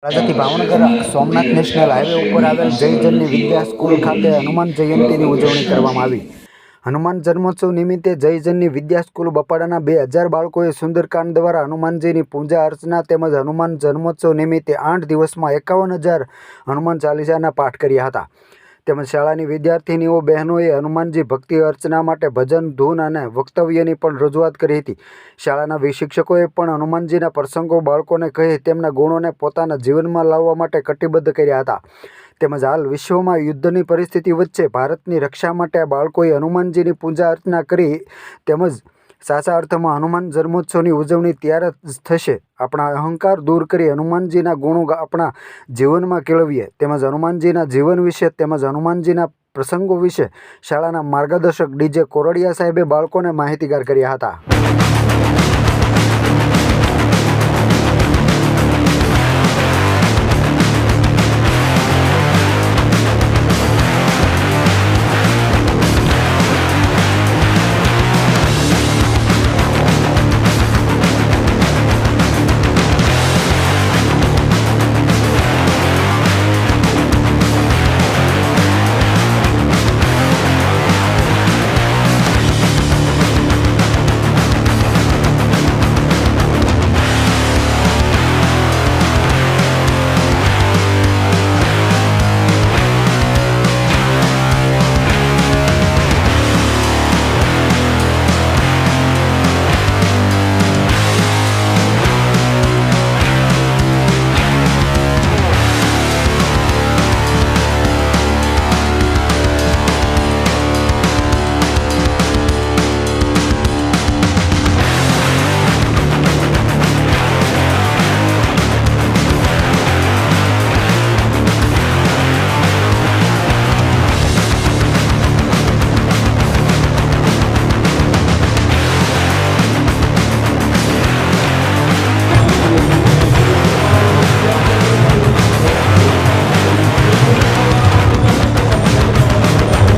તળાજાથી Bhavnagar Somnath national highway ઉપર આવેલ જય જનની વિદ્યા સ્કૂલ ખાતે હનુમાન જયંતીની ઉજવણી કરવામાં આવી। હનુમાન જન્મોત્સવ નિમિત્તે જય જનની વિદ્યા સ્કૂલ બપાડાના 2000 બાળકોએ સુંદરકાંડ દ્વારા હનુમાનજીની પૂજા અર્ચના તેમજ હનુમાન જન્મોત્સવ નિમિત્તે 8 દિવસમાં 51,000 હનુમાન ચાલીસાના પાઠ કર્યા હતા। તેમજ શાળાની વિદ્યાર્થીનીઓ બહેનોએ હનુમાનજી ભક્તિ અર્ચના માટે ભજન ધૂન અને વક્તવ્યની પણ રજૂઆત કરી હતી। શાળાના શિક્ષકોએ પણ હનુમાનજીના પ્રસંગો બાળકોને કહી તેમના ગુણોને પોતાના જીવનમાં લાવવા માટે કટિબદ્ધ કર્યા હતા। તેમજ હાલ વિશ્વમાં યુદ્ધની પરિસ્થિતિ વચ્ચે ભારતની રક્ષા માટે બાળકોએ હનુમાનજીની પૂજા અર્ચના કરી તેમજ સાચા અર્થમાં હનુમાન જન્મોત્સવની ઉજવણી ત્યારે જ થશે આપણા અહંકાર દૂર કરી હનુમાનજીના ગુણો આપણા જીવનમાં કેળવીએ। તેમજ હનુમાનજીના જીવન વિશે તેમજ હનુમાનજીના પ્રસંગો વિશે શાળાના માર્ગદર્શક ડીજે કોરડિયા સાહેબે બાળકોને માહિતીગાર કર્યા હતા।